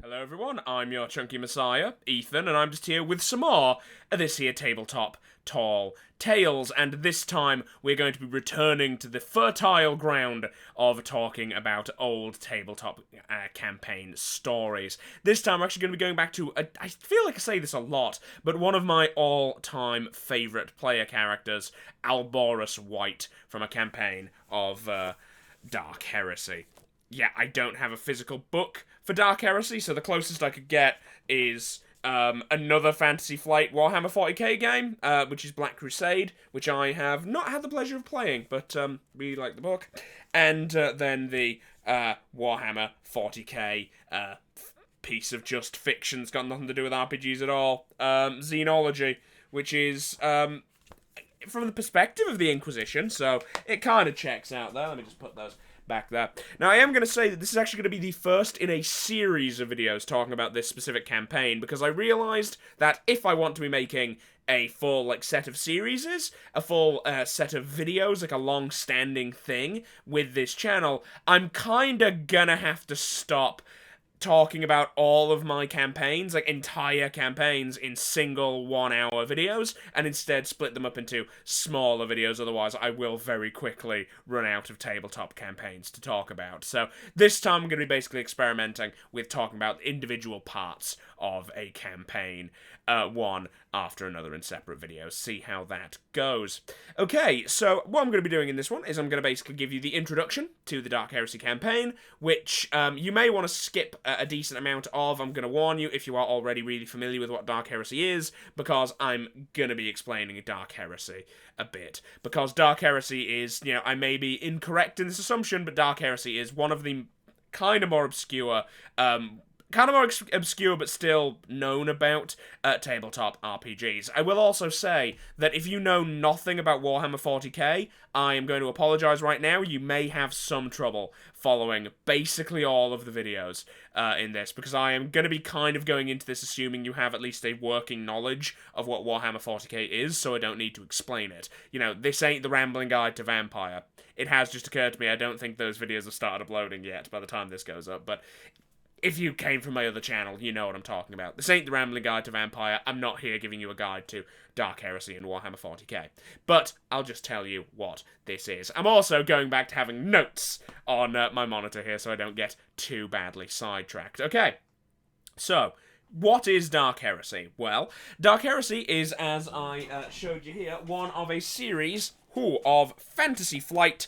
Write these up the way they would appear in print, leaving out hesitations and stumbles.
Hello everyone, I'm your chunky messiah, Ethan, and I'm just here with some more of this here tabletop tall tales, and this time we're going to be returning to the fertile ground of talking about old tabletop campaign stories. This time we're actually going to be going back to, I feel like I say this a lot, but one of my all-time favourite player characters, Alborus White, from a campaign of Dark Heresy. Yeah, I don't have a physical book for Dark Heresy, so the closest I could get is another Fantasy Flight Warhammer 40k game, which is Black Crusade, which I have not had the pleasure of playing, but really like the book. And then the Warhammer 40k piece of just fiction that's got nothing to do with RPGs at all, Xenology, which is from the perspective of the Inquisition, so it kind of checks out there. Let me just put those back there. Now, I am going to say that this is actually going to be the first in a series of videos talking about this specific campaign, because I realised that if I want to be making a full, set of series, a full set of videos, a long-standing thing with this channel, I'm kinda gonna have to stop talking about all of my campaigns, entire campaigns, in single 1-hour videos, and instead split them up into smaller videos, otherwise I will very quickly run out of tabletop campaigns to talk about. So this time I'm going to be basically experimenting with talking about individual parts of a campaign, one after another in separate videos, see how that goes. Okay, so what I'm going to be doing in this one is I'm going to basically give you the introduction to the Dark Heresy campaign, which you may want to skip a decent amount of. I'm going to warn you if you are already really familiar with what Dark Heresy is, because I'm going to be explaining Dark Heresy a bit. Because Dark Heresy is, I may be incorrect in this assumption, but Dark Heresy is one of the kind of more obscure but still known about tabletop RPGs. I will also say that if you know nothing about Warhammer 40k, I am going to apologise right now. You may have some trouble following basically all of the videos in this, because I am going to be kind of going into this assuming you have at least a working knowledge of what Warhammer 40k is, so I don't need to explain it. This ain't the Rambling Guide to Vampire. It has just occurred to me, I don't think those videos have started uploading yet by the time this goes up, but if you came from my other channel, you know what I'm talking about. This ain't the Rambling Guide to Vampire. I'm not here giving you a guide to Dark Heresy and Warhammer 40k. But I'll just tell you what this is. I'm also going back to having notes on my monitor here so I don't get too badly sidetracked. Okay, so what is Dark Heresy? Well, Dark Heresy is, as I showed you here, one of a series of Fantasy Flight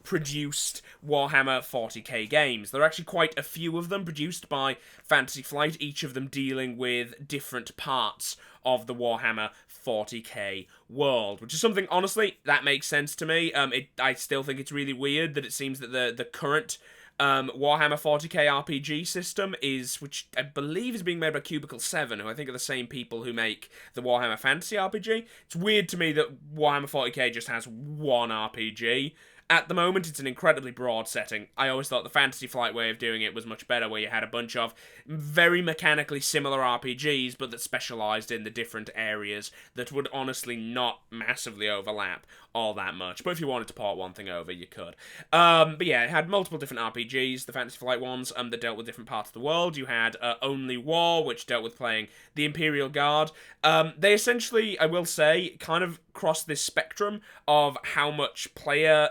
produced Warhammer 40k games. There are actually quite a few of them produced by Fantasy Flight, each of them dealing with different parts of the Warhammer 40k world, which is something, honestly, that makes sense to me. I still think it's really weird that it seems that the current Warhammer 40k RPG system which I believe is being made by Cubicle 7, who I think are the same people who make the Warhammer Fantasy RPG. It's weird to me that Warhammer 40k just has one RPG. At the moment, it's an incredibly broad setting. I always thought the Fantasy Flight way of doing it was much better, where you had a bunch of very mechanically similar RPGs, but that specialised in the different areas that would honestly not massively overlap all that much. But if you wanted to port one thing over, you could. But yeah, it had multiple different RPGs, the Fantasy Flight ones, that dealt with different parts of the world. You had Only War, which dealt with playing the Imperial Guard. They essentially, I will say, kind of crossed this spectrum of how much player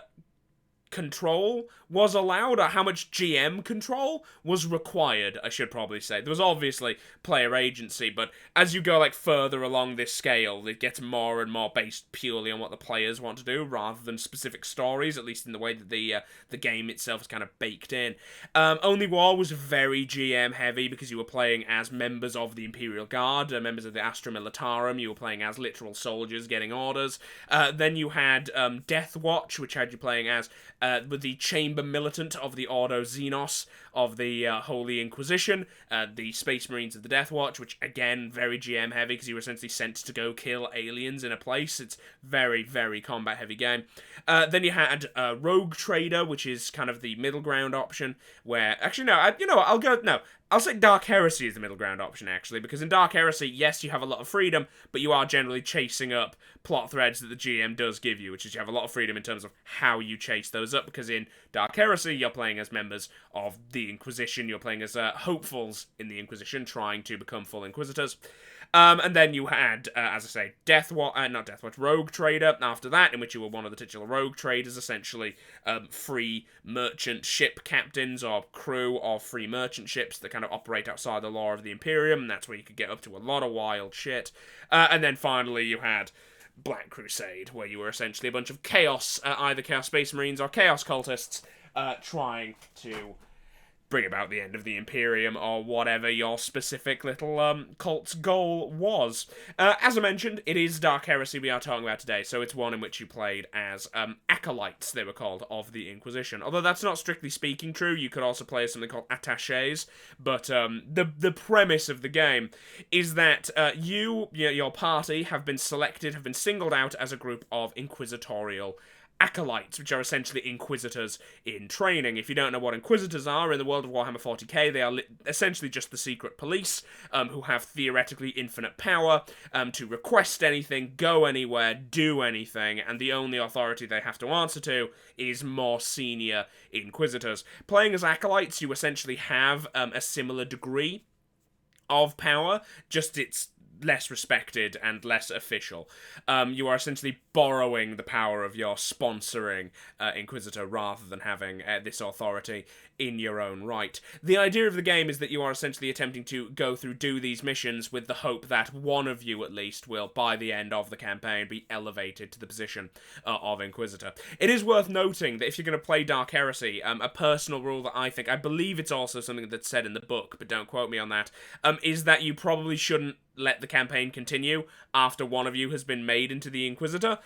control was allowed, or how much GM control was required, I should probably say. There was obviously player agency, but as you go further along this scale, it gets more and more based purely on what the players want to do, rather than specific stories, at least in the way that the game itself is kind of baked in. Only War was very GM heavy, because you were playing as members of the Imperial Guard, members of the Astra Militarum. You were playing as literal soldiers getting orders. Then you had Death Watch, which had you playing as with the Chamber Militant of the Ordo Xenos of the Holy Inquisition, the Space Marines of the Death Watch, which again, very GM heavy, because you were essentially sent to go kill aliens in a place. It's very, very combat heavy game. Then you had Rogue Trader, which is kind of the middle ground option, where, actually no, I'll say Dark Heresy is the middle ground option, actually, because in Dark Heresy, yes, you have a lot of freedom, but you are generally chasing up plot threads that the GM does give you, which is you have a lot of freedom in terms of how you chase those up, because in Dark Heresy, you're playing as members of the Inquisition, you're playing as hopefuls in the Inquisition, trying to become full Inquisitors. And then you had, as I say, Rogue Trader after that, in which you were one of the titular rogue traders, essentially free merchant ship captains or crew of free merchant ships that kind of operate outside the law of the Imperium, and that's where you could get up to a lot of wild shit. And then finally you had Black Crusade, where you were essentially a bunch of chaos, either Chaos Space Marines or Chaos Cultists, trying to bring about the end of the Imperium, or whatever your specific little cult's goal was. As I mentioned, it is Dark Heresy we are talking about today, so it's one in which you played as acolytes, they were called, of the Inquisition. Although that's not strictly speaking true, you could also play as something called attachés, but the premise of the game is that your party, have been singled out as a group of inquisitorial acolytes, which are essentially inquisitors in training. If you don't know what inquisitors are, in the world of Warhammer 40k, they are essentially just the secret police, who have theoretically infinite power to request anything, go anywhere, do anything, and the only authority they have to answer to is more senior inquisitors. Playing as acolytes, you essentially have a similar degree of power, just it's less respected and less official. You are essentially borrowing the power of your sponsoring Inquisitor rather than having this authority in your own right. The idea of the game is that you are essentially attempting to do these missions with the hope that one of you at least will, by the end of the campaign, be elevated to the position of Inquisitor. It is worth noting that if you're going to play Dark Heresy, a personal rule that I believe it's also something that's said in the book, but don't quote me on that, is that you probably shouldn't let the campaign continue after one of you has been made into the Inquisitor.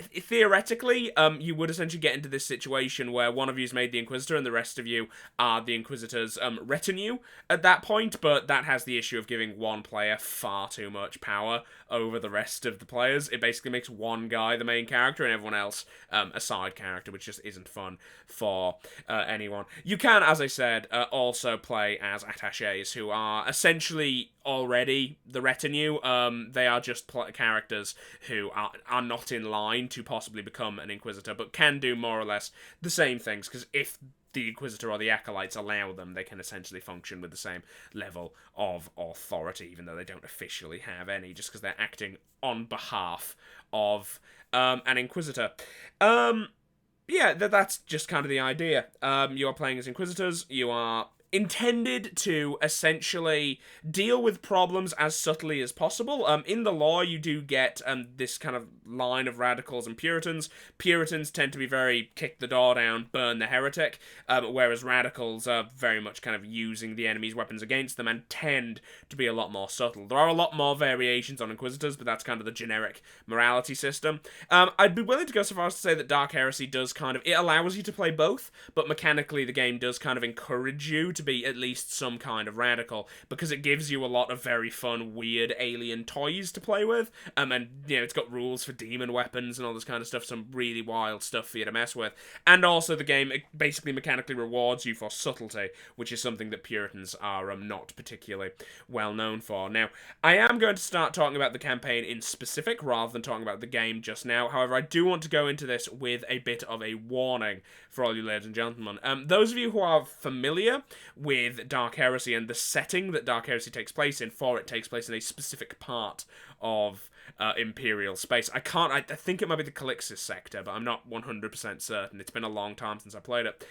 Theoretically, you would essentially get into this situation where one of you's made the Inquisitor and the rest of you are the Inquisitor's retinue at that point, but that has the issue of giving one player far too much power over the rest of the players. It basically makes one guy the main character and everyone else a side character, which just isn't fun for anyone. You can, as I said, also play as attachés, who are essentially already the retinue. They are just characters who are not in line to possibly become an Inquisitor, but can do more or less the same things, because if the Inquisitor or the Acolytes allow them, they can essentially function with the same level of authority, even though they don't officially have any, just because they're acting on behalf of an Inquisitor. Yeah, that's just kind of the idea. You are playing as Inquisitors, you are intended to essentially deal with problems as subtly as possible. In the lore, you do get this kind of line of radicals and Puritans. Puritans tend to be very kick the door down, burn the heretic, whereas radicals are very much kind of using the enemy's weapons against them and tend to be a lot more subtle. There are a lot more variations on Inquisitors, but that's kind of the generic morality system. I'd be willing to go so far as to say that Dark Heresy it allows you to play both, but mechanically the game does kind of encourage you to be at least some kind of radical, because it gives you a lot of very fun, weird alien toys to play with, and it's got rules for demon weapons and all this kind of stuff, some really wild stuff for you to mess with. And also the game basically mechanically rewards you for subtlety, which is something that Puritans are not particularly well known for. Now, I am going to start talking about the campaign in specific rather than talking about the game just now. However, I do want to go into this with a bit of a warning for all you ladies and gentlemen. Those of you who are familiar with Dark Heresy and the setting that Dark Heresy takes place in, for it takes place in a specific part of Imperial space. I think it might be the Calixis sector, but I'm not 100% certain. It's been a long time since I played it.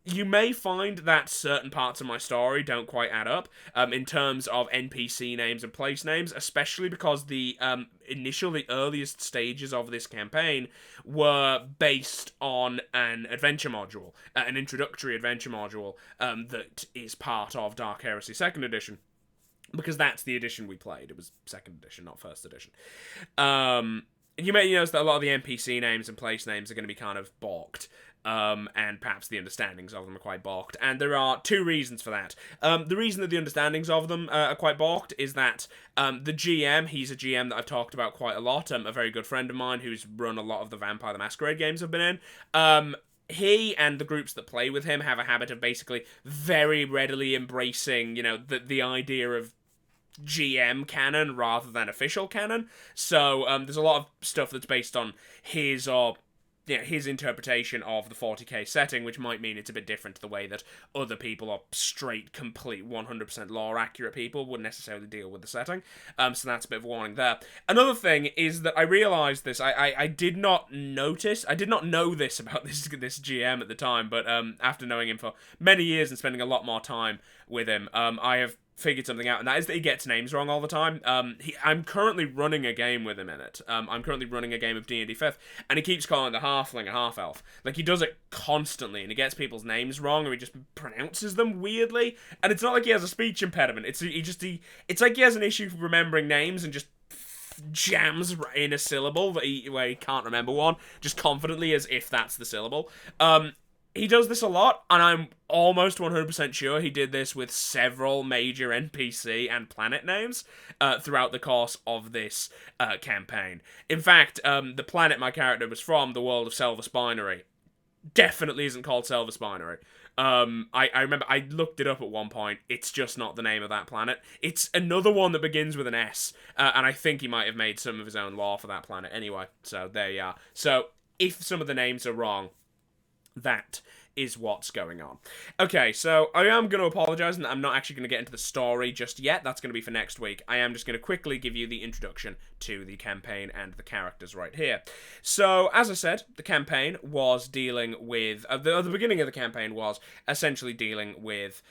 You may find that certain parts of my story don't quite add up in terms of NPC names and place names, especially because the earliest stages of this campaign were based on an adventure module, an introductory adventure module that is part of Dark Heresy 2nd Edition. Because that's the edition we played. It was 2nd edition, not 1st edition. You may notice that a lot of the NPC names and place names are going to be kind of balked. And perhaps the understandings of them are quite balked. And there are two reasons for that. The reason that the understandings of them are quite balked is that the GM, he's a GM that I've talked about quite a lot, a very good friend of mine who's run a lot of the Vampire the Masquerade games I've been in. He and the groups that play with him have a habit of basically very readily embracing, the idea of GM canon rather than official canon. So there's a lot of stuff that's based on his or his interpretation of the 40k setting, which might mean it's a bit different to the way that other people are straight, complete, 100% lore-accurate people would necessarily deal with the setting. So that's a bit of a warning there. Another thing is that I realised this. I did not know this about this GM at the time, but after knowing him for many years and spending a lot more time with him, I have figured something out, and that is that he gets names wrong all the time. I'm currently running a game with him in it. I'm currently running a game of D&D 5th, and he keeps calling the halfling a half-elf. Like, he does it constantly, and he gets people's names wrong, or he just pronounces them weirdly, and it's not like he has a speech impediment. It's like he has an issue remembering names and just jams in a syllable where he can't remember one, just confidently as if that's the syllable. He does this a lot, and I'm almost 100% sure he did this with several major NPC and planet names throughout the course of this campaign. In fact, the planet my character was from, the world of Selva Spinery, definitely isn't called Selva Spinery. I remember I looked it up at one point. It's just not the name of that planet. It's another one that begins with an S, and I think he might have made some of his own lore for that planet anyway. So there you are. So if some of the names are wrong, that is what's going on. Okay, so I am going to apologise, and I'm not actually going to get into the story just yet. That's going to be for next week. I am just going to quickly give you the introduction to the campaign and the characters right here. So, as I said, the campaign was dealing with... the beginning of the campaign was essentially dealing with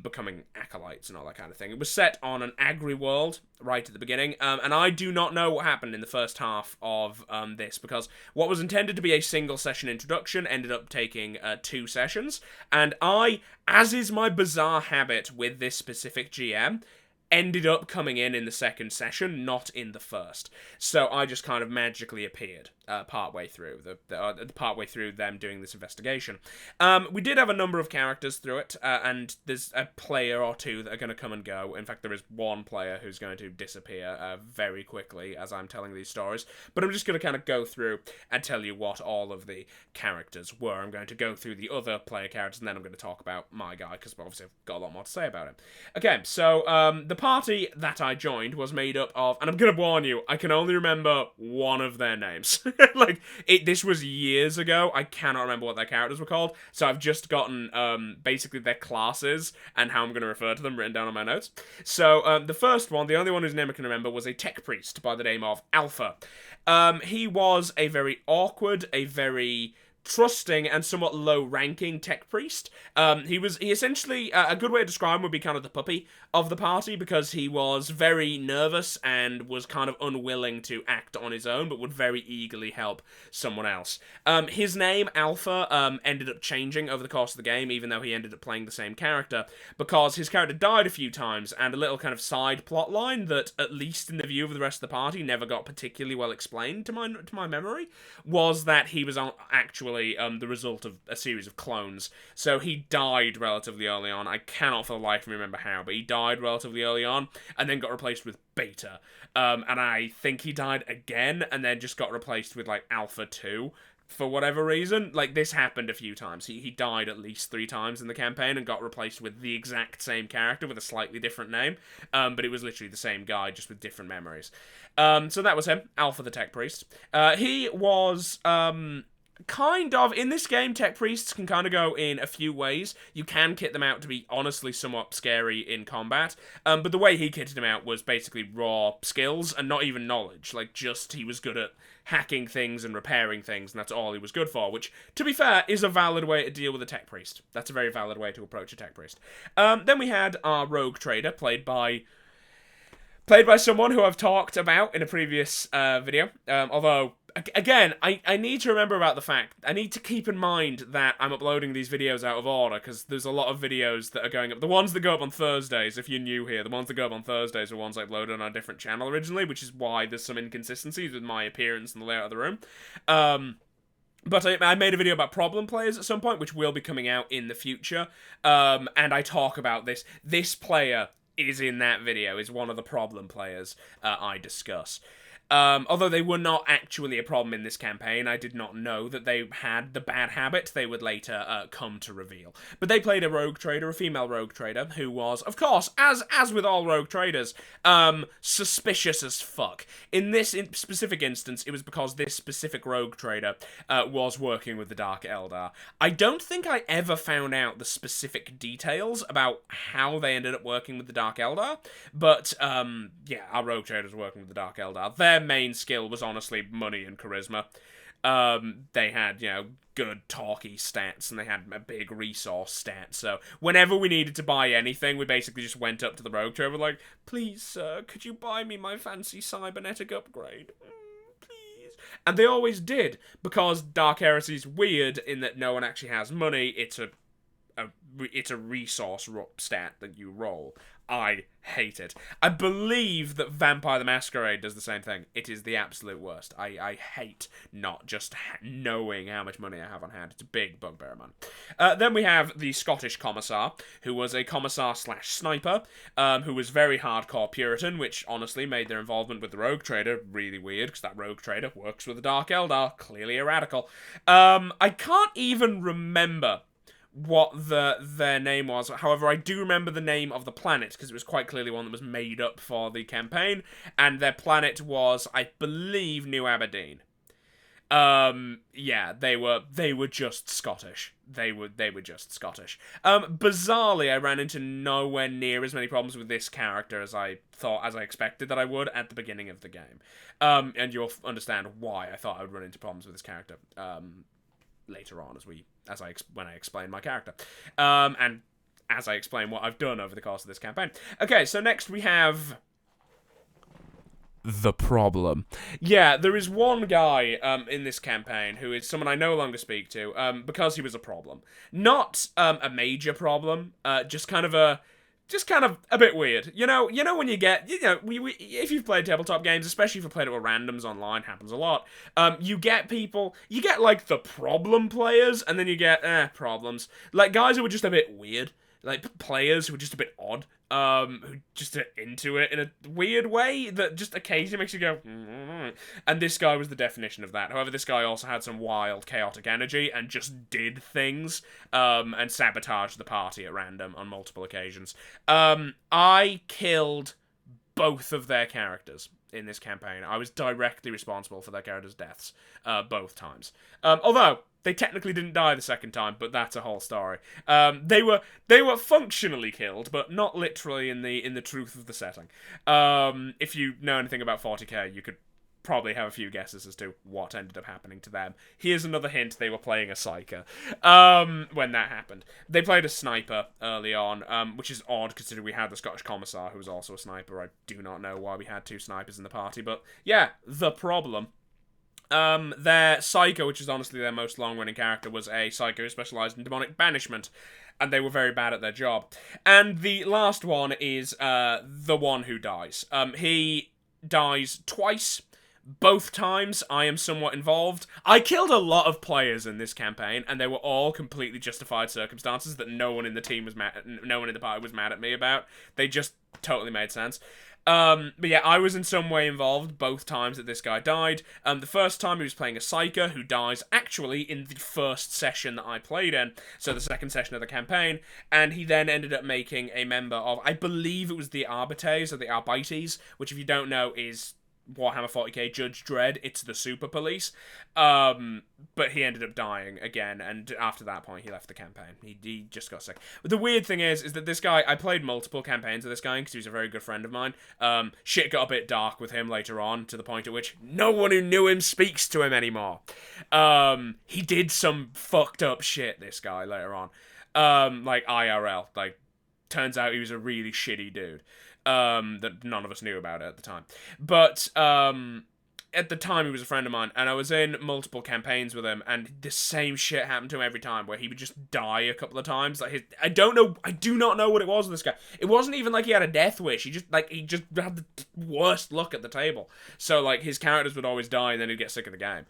becoming acolytes and all that kind of thing. It was set on an agri world right at the beginning, and I do not know what happened in the first half of this, because what was intended to be a single session introduction ended up taking 2 sessions, and I, as is my bizarre habit with this specific GM, ended up coming in the second session, not in the first. So I just kind of magically appeared partway through partway through them doing this investigation. We did have a number of characters through it, and there's a player or two that are going to come and go. In fact, there is one player who's going to disappear very quickly as I'm telling these stories. But I'm just going to kind of go through and tell you what all of the characters were. I'm going to go through the other player characters, and then I'm going to talk about my guy, because obviously I've got a lot more to say about him. Okay, so the party that I joined was made up of, and I'm going to warn you, I can only remember one of their names. This was years ago. I cannot remember what their characters were called, so I've just gotten basically their classes and how I'm going to refer to them written down on my notes. So the first one, the only one whose name I can remember, was a tech priest by the name of Alpha. He was a very awkward, a very trusting and somewhat low-ranking tech priest. He essentially, a good way to describe him would be kind of the puppy of the party, because he was very nervous and was kind of unwilling to act on his own, but would very eagerly help someone else. His name, Alpha, ended up changing over the course of the game, even though he ended up playing the same character, because his character died a few times, and a little kind of side plot line that, at least in the view of the rest of the party, never got particularly well explained to my memory, was that he was actually the result of a series of clones. So he died relatively early on. I cannot for the life of me remember how, but he died relatively early on, and then got replaced with Beta. And I think he died again, and then just got replaced with, like, Alpha 2. For whatever reason. Like, this happened a few times. He died at least 3 times in the campaign and got replaced with the exact same character with a slightly different name. But it was literally the same guy, just with different memories. So that was him, Alpha the Tech Priest. He was... kind of, in this game, tech priests can kind of go in a few ways. You can kit them out to be honestly somewhat scary in combat, but the way he kitted them out was basically raw skills and not even knowledge. Like, just he was good at hacking things and repairing things, and that's all he was good for, which, to be fair, is a valid way to deal with a tech priest. That's a very valid way to approach a tech priest. Then we had our rogue trader, played by someone who I've talked about in a previous video, although... Again, I need to remember about the fact, I need to keep in mind that I'm uploading these videos out of order, because there's a lot of videos that are going up. The ones that go up on Thursdays, if you're new here, the ones that go up on Thursdays are ones I uploaded on a different channel originally, which is why there's some inconsistencies with my appearance and the layout of the room. But I made a video about problem players at some point, which will be coming out in the future, and I talk about this. This player is in that video, is one of the problem players I discuss. Although they were not actually a problem in this campaign, I did not know that they had the bad habit they would later come to reveal. But they played a rogue trader, a female rogue trader, who was, of course, as with all rogue traders, suspicious as fuck. In this specific instance, it was because this specific rogue trader was working with the Dark Eldar. I don't think I ever found out the specific details about how they ended up working with the Dark Eldar, but, yeah, our rogue traders were working with the Dark Eldar. Their main skill was honestly money and charisma. They had, good talky stats, and they had a big resource stat, so whenever we needed to buy anything, we basically just went up to the rogue trader, like, please, sir, could you buy me my fancy cybernetic upgrade? Please. And they always did, because Dark Heresy's weird in that no one actually has money. It's a resource stat that you roll. I hate it. I believe that Vampire the Masquerade does the same thing. It is the absolute worst. I hate not just knowing how much money I have on hand. It's a big bugbear, man. Then we have the Scottish Commissar, who was a Commissar/Sniper, who was very hardcore Puritan, which honestly made their involvement with the Rogue Trader really weird, because that Rogue Trader works with the Dark Eldar, clearly a radical. I can't even remember what their name was. However, I do remember the name of the planet, because it was quite clearly one that was made up for the campaign, and their planet was, I believe, New Aberdeen. Yeah, they were just Scottish. They were just Scottish. Bizarrely, I ran into nowhere near as many problems with this character as I expected that I would at the beginning of the game. And you'll understand why I thought I would run into problems with this character, later on when I explain my character. And as I explain what I've done over the course of this campaign. Okay, so next we have the problem. Yeah, there is one guy in this campaign who is someone I no longer speak to because he was a problem. Not a major problem, just kind of a bit weird. You know when you get, if you've played tabletop games, especially if you've played it with randoms online, happens a lot, you get like the problem players, and then you get, problems. Like, guys who were just a bit weird. Like, players who were just a bit odd, who just are into it in a weird way that just occasionally makes you go, and this guy was the definition of that. However, this guy also had some wild, chaotic energy and just did things, and sabotaged the party at random on multiple occasions. I killed both of their characters in this campaign. I was directly responsible for their characters' deaths, both times. Although they technically didn't die the second time, but that's a whole story. They were functionally killed, but not literally in the truth of the setting. If you know anything about 40k, you could probably have a few guesses as to what ended up happening to them. Here's another hint: they were playing a psyker when that happened. They played a sniper early on, which is odd considering we had the Scottish Commissar, who was also a sniper. I do not know why we had two snipers in the party, but yeah, the problem. Their Psycho, which is honestly their most long-running character, was a Psycho who specialised in demonic banishment, and they were very bad at their job. And the last one is the one who dies. He dies twice. Both times, I am somewhat involved. I killed a lot of players in this campaign, and they were all completely justified circumstances that no one in the party was mad at me about. They just totally made sense. But yeah, I was in some way involved both times that this guy died. The first time he was playing a Psyker who dies actually in the first session that I played in, so the second session of the campaign, and he then ended up making a member of, I believe it was the Arbites or the Arbites, which if you don't know is Warhammer 40k Judge Dredd. It's the super police. But he ended up dying again, and after that point he left the campaign. He just got sick. But the weird thing is that this guy, I played multiple campaigns with this guy because he was a very good friend of mine. Shit got a bit dark with him later on, to the point at which no one who knew him speaks to him anymore. He did some fucked up shit, this guy, later on. Like IRL. Like, turns out he was a really shitty dude. That none of us knew about it at the time. But, at the time he was a friend of mine, and I was in multiple campaigns with him, and the same shit happened to him every time, where he would just die a couple of times. Like, I do not know what it was with this guy. It wasn't even like he had a death wish. He just had the worst luck at the table. So, like, his characters would always die, and then he'd get sick of the game.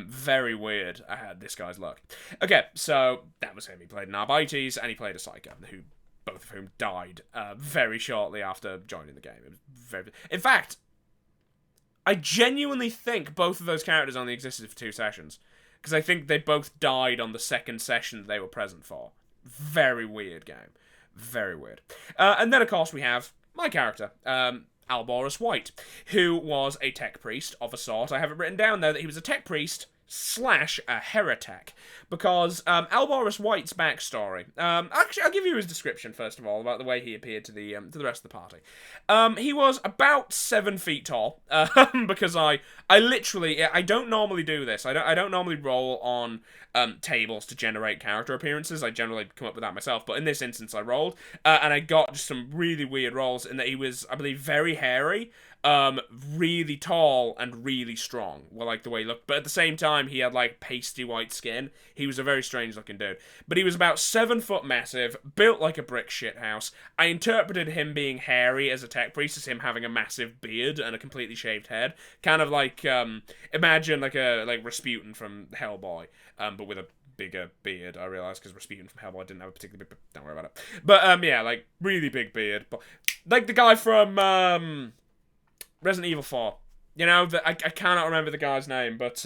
Very weird. I had this guy's luck. Okay, so that was him. He played an Arbites, and he played a Psyker, both of whom died very shortly after joining the game. It was in fact, I genuinely think both of those characters only existed for 2 sessions. Because I think they both died on the second session they were present for. Very weird game. Very weird. And then, of course, we have my character, Alborus White, who was a tech priest of a sort. I have it written down there that he was a tech priest / a heretic, because Alborus White's backstory. Actually, I'll give you his description first of all about the way he appeared to the rest of the party. He was about 7 feet tall, because I literally I don't normally do this. I don't normally roll on tables to generate character appearances. I generally come up with that myself, but in this instance, I rolled, and I got just some really weird rolls in that he was, I believe, very hairy. Really tall and really strong. Well, like the way he looked. But at the same time, he had like pasty white skin. He was a very strange looking dude. But he was about 7 foot massive, built like a brick shithouse. I interpreted him being hairy as a tech priest as him having a massive beard and a completely shaved head. Kind of like, imagine like Rasputin from Hellboy, but with a bigger beard, I realised, because Rasputin from Hellboy didn't have a particularly big, don't worry about it. But, yeah, like, really big beard. But, like the guy from, Resident Evil 4. You know, I cannot remember the guy's name, but,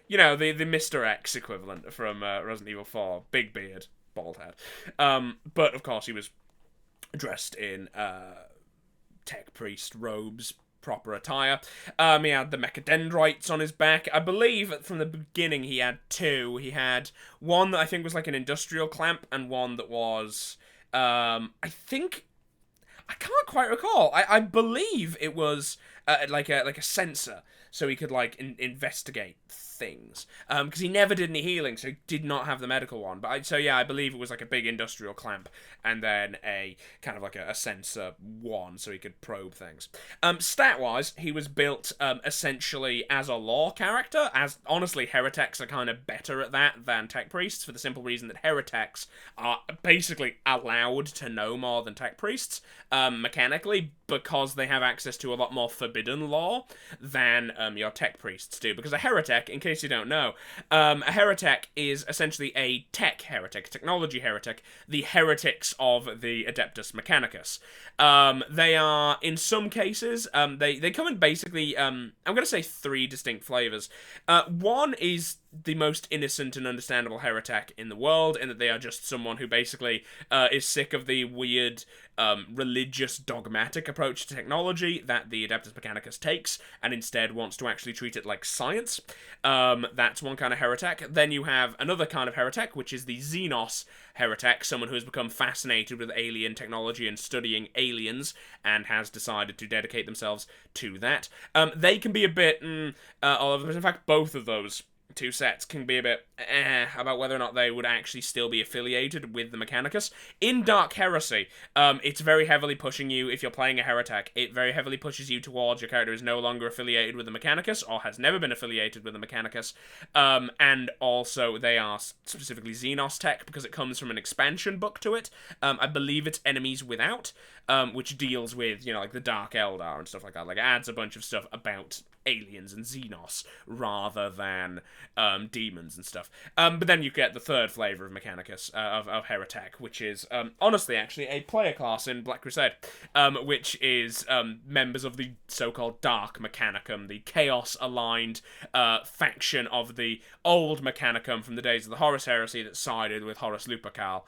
you know, the Mr. X equivalent from Resident Evil 4. Big beard, bald head. But, of course, he was dressed in tech priest robes, proper attire. He had the mechadendrites on his back. I believe from the beginning he had 2. He had one that I think was like an industrial clamp, and one that was, I can't quite recall. I believe it was like a sensor, so he could like investigate things. Because he never did any healing, so he did not have the medical one. But I believe it was like a big industrial clamp, and then a kind of like a sensor one, so he could probe things. Stat-wise, he was built essentially as a lore character. As honestly, heretics are kind of better at that than tech priests, for the simple reason that heretics are basically allowed to know more than tech priests, mechanically, because they have access to a lot more forbidden lore than your tech priests do. Because a heretic, in case you don't know, a heretic is essentially a tech heretic, a technology heretic, the heretics of the Adeptus Mechanicus. They are, in some cases, they come in basically, I'm going to say 3 distinct flavors. One is the most innocent and understandable heretic in the world, in that they are just someone who basically is sick of the weird religious dogmatic approach to technology that the Adeptus Mechanicus takes, and instead wants to actually treat it like science. That's one kind of heretic. Then you have another kind of heretic, which is the Xenos heretic, someone who has become fascinated with alien technology and studying aliens, and has decided to dedicate themselves to that. They can be a bit all over the place. In fact, both of those 2 sets can be a bit about whether or not they would actually still be affiliated with the Mechanicus. In Dark Heresy, it's very heavily pushing you, if you're playing a heretic, it very heavily pushes you towards your character is no longer affiliated with the Mechanicus, or has never been affiliated with the Mechanicus, and also they are specifically Xenos tech, because it comes from an expansion book to it. I believe it's Enemies Without, which deals with, you know, like the Dark Eldar and stuff like that. Like, it adds a bunch of stuff about aliens and Xenos rather than demons and stuff. But then you get the third flavor of Mechanicus, of Heretek, which is honestly actually a player class in Black Crusade, which is members of the so-called Dark Mechanicum, the chaos-aligned faction of the old Mechanicum from the days of the Horus Heresy that sided with Horus Lupercal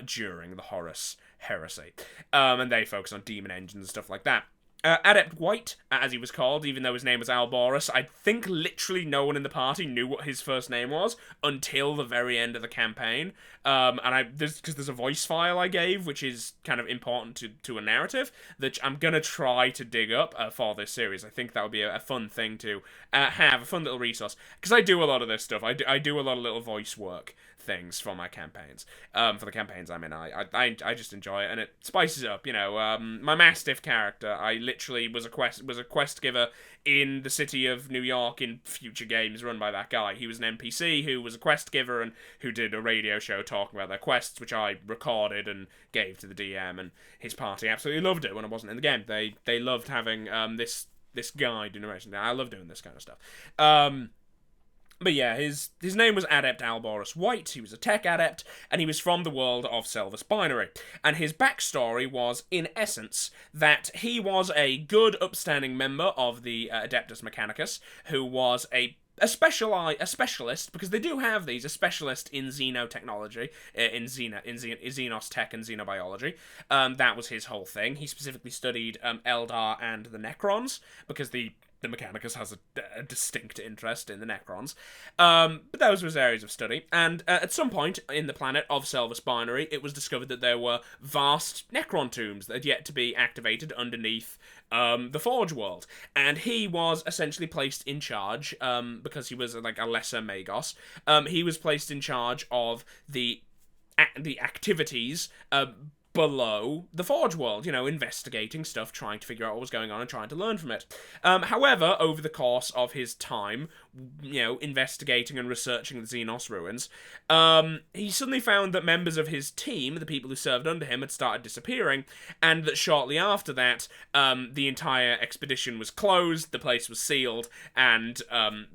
during the Horus Heresy. And they focus on demon engines and stuff like that. Adept White, as he was called, even though his name was Alborus, I think literally no one in the party knew what his first name was until the very end of the campaign. Because there's a voice file I gave, which is kind of important to a narrative, that I'm gonna try to dig up for this series. I think that would be a fun thing to have, a fun little resource. Because I do a lot of this stuff. I do a lot of little voice work things for my campaigns. For the campaigns I'm in, I just enjoy it, and it spices it up. You know, my Mastiff character, I literally was a quest giver in the city of New York in future games run by that guy. He was an NPC who was a quest giver and who did a radio show talking about their quests, which I recorded and gave to the DM, and his party absolutely loved it when I wasn't in the game. They loved having this guy do narration. I love doing this kind of stuff. But yeah, his name was Adept Alborus White. He was a tech adept, and he was from the world of Selvus Binary. And his backstory was, in essence, that he was a good, upstanding member of the Adeptus Mechanicus, who was a specialist, because they do have these, a specialist in xenotechnology, in Xenos tech and xenobiology. That was his whole thing. He specifically studied Eldar and the Necrons, because the Mechanicus has a distinct interest in the Necrons. But those were his areas of study. And at some point in the planet of Selvus Binary, it was discovered that there were vast Necron tombs that had yet to be activated underneath the Forge world. And he was essentially placed in charge, because he was like a lesser Magos. He was placed in charge of the activities below the Forge world, investigating stuff, trying to figure out what was going on and trying to learn from it. However, over the course of his time, investigating and researching the Xenos ruins, he suddenly found that members of his team, the people who served under him, had started disappearing, and that shortly after that, the entire expedition was closed, the place was sealed, and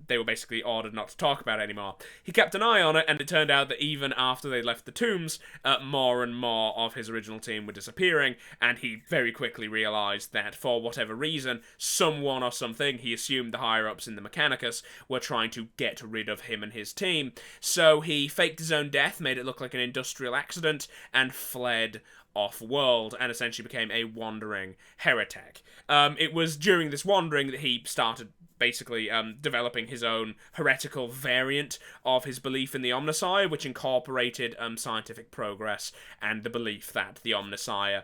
they were basically ordered not to talk about it anymore. He kept an eye on it, and it turned out that even after they left the tombs, more and more of his original team were disappearing, and he very quickly realised that for whatever reason, someone or something, he assumed the higher-ups in the Mechanicus, were trying to get rid of him and his team. So he faked his own death, made it look like an industrial accident, and fled off-world, and essentially became a wandering heretic. It was during this wandering that he started basically developing his own heretical variant of his belief in the Omnissiah, which incorporated scientific progress and the belief that the Omnissiah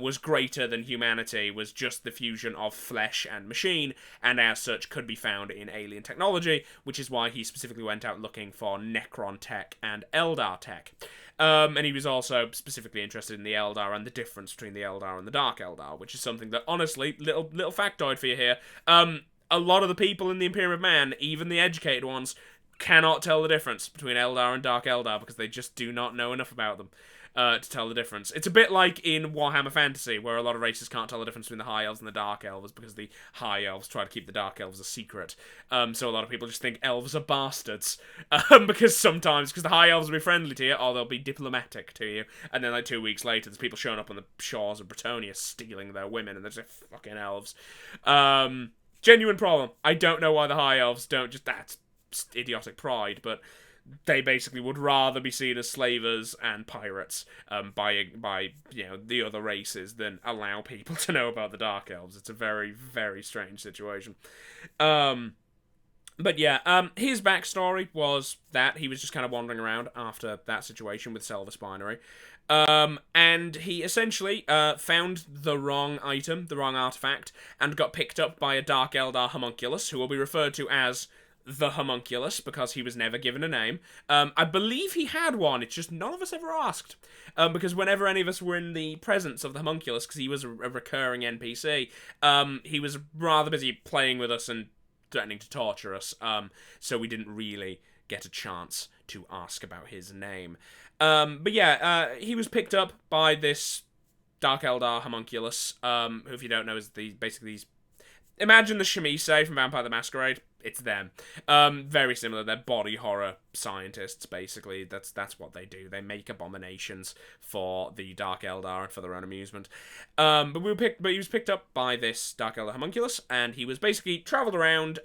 was greater than humanity, was just the fusion of flesh and machine, and as such could be found in alien technology, which is why he specifically went out looking for Necron tech and Eldar tech. And he was also specifically interested in the Eldar and the difference between the Eldar and the Dark Eldar, which is something that, honestly, little factoid for you here, a lot of the people in the Imperium of Man, even the educated ones, cannot tell the difference between Eldar and Dark Eldar because they just do not know enough about them to tell the difference. It's a bit like in Warhammer Fantasy, where a lot of races can't tell the difference between the High Elves and the Dark Elves because the High Elves try to keep the Dark Elves a secret. So a lot of people just think elves are bastards. Because the High Elves will be friendly to you, or they'll be diplomatic to you, and then like 2 weeks later, there's people showing up on the shores of Bretonia stealing their women, and they're just fucking elves. Genuine problem. I don't know why the High Elves don't just... That's idiotic pride, but they basically would rather be seen as slavers and pirates by the other races than allow people to know about the Dark Elves. It's a very, very strange situation. But yeah, his backstory was that he was just kind of wandering around after that situation with Selvus Binary. And he essentially found the wrong item, the wrong artifact, and got picked up by a Dark Eldar Homunculus, who will be referred to as the Homunculus, because he was never given a name. I believe he had one, it's just none of us ever asked. Because whenever any of us were in the presence of the Homunculus, because he was a recurring NPC, he was rather busy playing with us and threatening to torture us, so we didn't really get a chance to ask about his name. But yeah, he was picked up by this Dark Eldar Homunculus, who, if you don't know, is basically these... Imagine the Shamisei from Vampire the Masquerade. It's them. Very similar. They're body horror scientists, basically. That's what they do. They make abominations for the Dark Eldar and for their own amusement. But he was picked up by this Dark Eldar Homunculus, and he was basically travelled around,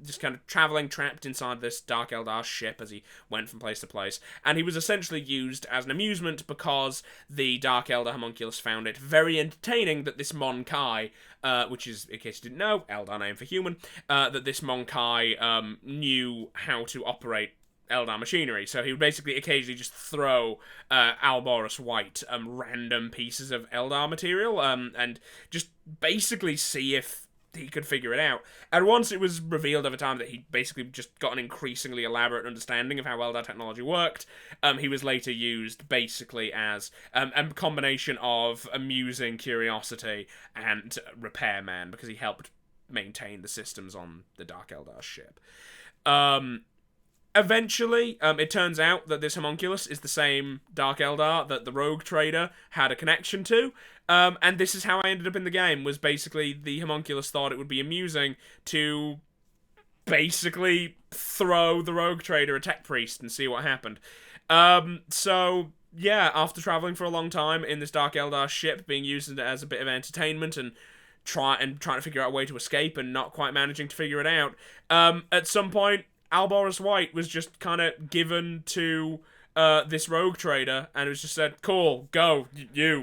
just kind of travelling, trapped inside this Dark Eldar ship as he went from place to place. And he was essentially used as an amusement because the Dark Eldar Homunculus found it very entertaining that this Mon Kai, which is, in case you didn't know, Eldar name for human, that this Mon Kai knew how to operate Eldar machinery, so he would basically occasionally just throw Alborus White random pieces of Eldar material and just basically see if he could figure it out. And once it was revealed over time that he basically just got an increasingly elaborate understanding of how Eldar technology worked, he was later used basically as a combination of amusing curiosity and repairman, because he helped maintain the systems on the Dark Eldar ship. Eventually, it turns out that this Homunculus is the same Dark Eldar that the Rogue Trader had a connection to, and this is how I ended up in the game, was basically the Homunculus thought it would be amusing to basically throw the rogue trader a tech priest and see what happened. So yeah, after traveling for a long time in this Dark Eldar ship, being used as a bit of entertainment and trying to figure out a way to escape and not quite managing to figure it out, at some point, Alborus White was just kind of given to this rogue trader, and it was just said, cool, go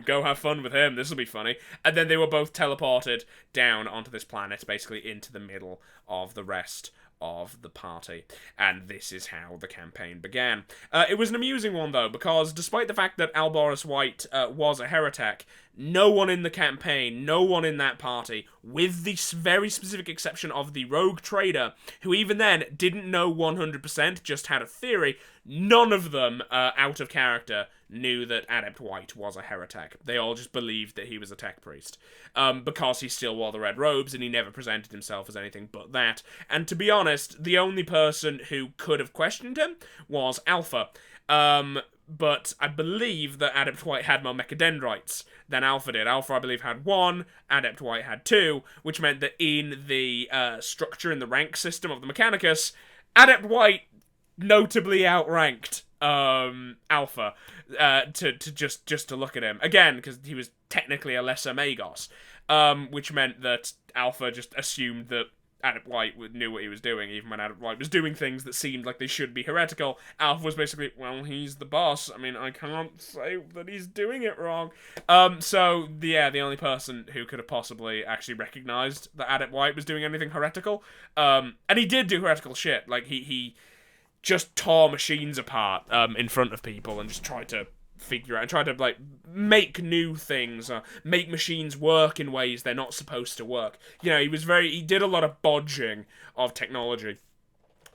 have fun with him, this'll be funny. And then they were both teleported down onto this planet, basically into the middle of the rest of the party. And this is how the campaign began. It was an amusing one, though, because despite the fact that Alborus White was a heretic, no one in the campaign, no one in that party, with the very specific exception of the rogue trader, who even then didn't know 100%, just had a theory, none of them, out of character, knew that Adept White was a heretic. They all just believed that he was a tech priest. Because he still wore the red robes and he never presented himself as anything but that. And to be honest, the only person who could have questioned him was Alpha. But I believe that Adept White had more mechadendrites than Alpha did. Alpha, I believe, had 1, Adept White had 2, which meant that in the structure, in the rank system of the Mechanicus, Adept White notably outranked Alpha to look at him. Again, because he was technically a lesser Magos, which meant that Alpha just assumed that Adept White knew what he was doing, even when Adept White was doing things that seemed like they should be heretical. Alpha was basically, well, he's the boss. I mean, I can't say that he's doing it wrong. So, yeah, the only person who could have possibly actually recognized that Adept White was doing anything heretical. And he did do heretical shit. Like, he just tore machines apart in front of people and just tried to figure out and try to, like, make new things, make machines work in ways they're not supposed to work. You know, he did a lot of bodging of technology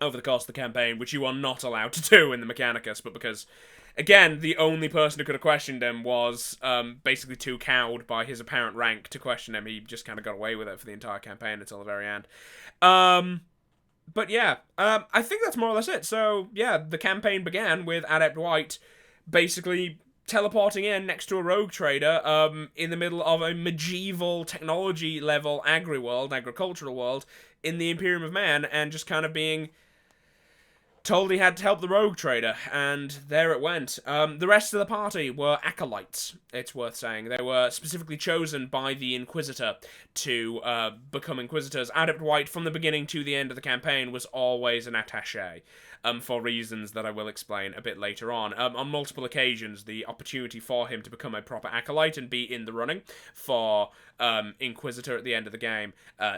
over the course of the campaign, which you are not allowed to do in the Mechanicus, but because, again, the only person who could have questioned him was basically too cowed by his apparent rank to question him. He just kind of got away with it for the entire campaign until the very end. But yeah, I think that's more or less it. So, yeah, the campaign began with Adept White basically teleporting in next to a rogue trader in the middle of a medieval technology level agricultural world in the Imperium of Man, and just kind of being told he had to help the rogue trader, and there it went. The rest of the party were acolytes, it's worth saying. They were specifically chosen by the Inquisitor to become Inquisitors. Adept White, from the beginning to the end of the campaign, was always an attaché, for reasons that I will explain a bit later on. On multiple occasions, the opportunity for him to become a proper acolyte and be in the running for Inquisitor at the end of the game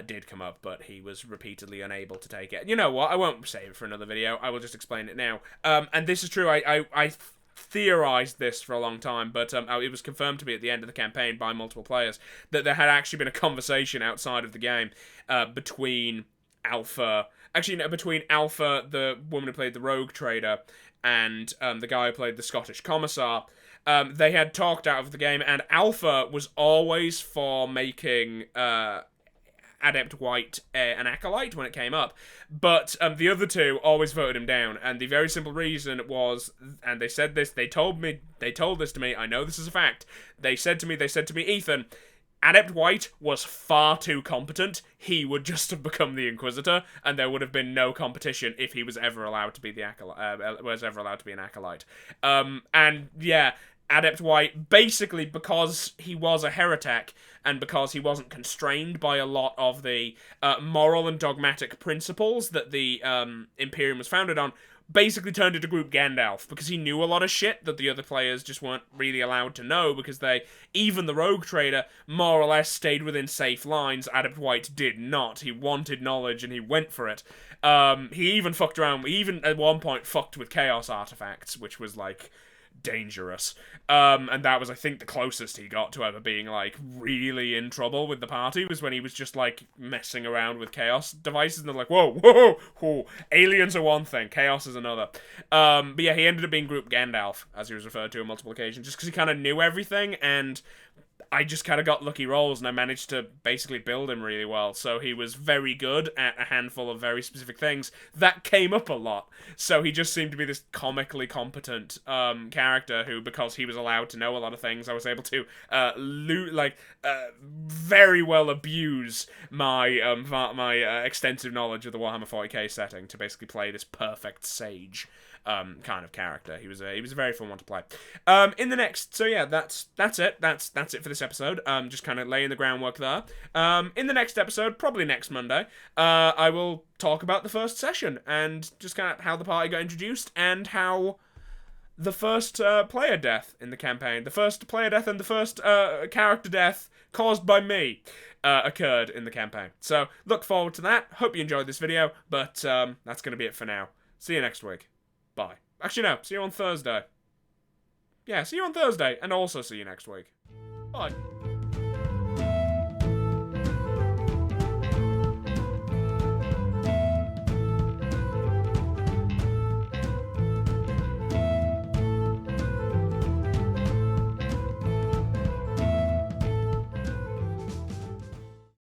did come up, but he was repeatedly unable to take it. You know what? I won't save it for another video. I will just explain it now. And this is true. I theorized this for a long time, but it was confirmed to me at the end of the campaign by multiple players that there had actually been a conversation outside of the game between Alpha, the woman who played the rogue trader, and the guy who played the Scottish commissar. They had talked out of the game, and Alpha was always for making Adept White an acolyte when it came up, but the other two always voted him down, and the very simple reason was, and they said this, they told this to me, I know this is a fact, they said to me, Ethan, Adept White was far too competent. He would just have become the Inquisitor, and there would have been no competition if he was ever allowed to be an acolyte. And yeah, Adept White, basically because he was a heretic, and because he wasn't constrained by a lot of the moral and dogmatic principles that the Imperium was founded on, basically turned into Group Gandalf, because he knew a lot of shit that the other players just weren't really allowed to know, because even the rogue trader, more or less stayed within safe lines. Adept White did not. He wanted knowledge, and he went for it. He even fucked around, at one point fucked with chaos artifacts, which was, like, dangerous. And that was, I think, the closest he got to ever being, like, really in trouble with the party, was when he was just, like, messing around with chaos devices, and they're like, whoa, aliens are one thing, chaos is another. But yeah, he ended up being Group Gandalf, as he was referred to on multiple occasions, just because he kind of knew everything, and I just kind of got lucky rolls, and I managed to basically build him really well. So he was very good at a handful of very specific things that came up a lot. So he just seemed to be this comically competent character who, because he was allowed to know a lot of things, I was able to very well abuse my extensive knowledge of the Warhammer 40k setting to basically play this perfect sage kind of character. He was a very fun one to play. In the next, so yeah, that's it. That's it for this episode. Just kind of laying the groundwork there. In the next episode, probably next Monday, I will talk about the first session and just kind of how the party got introduced and how the first player death in the campaign, the first player death and the first character death caused by me occurred in the campaign. So look forward to that. Hope you enjoyed this video, but that's going to be it for now. See you next week. Bye. Actually, no. See you on Thursday. Yeah, see you on Thursday, and also see you next week. Bye.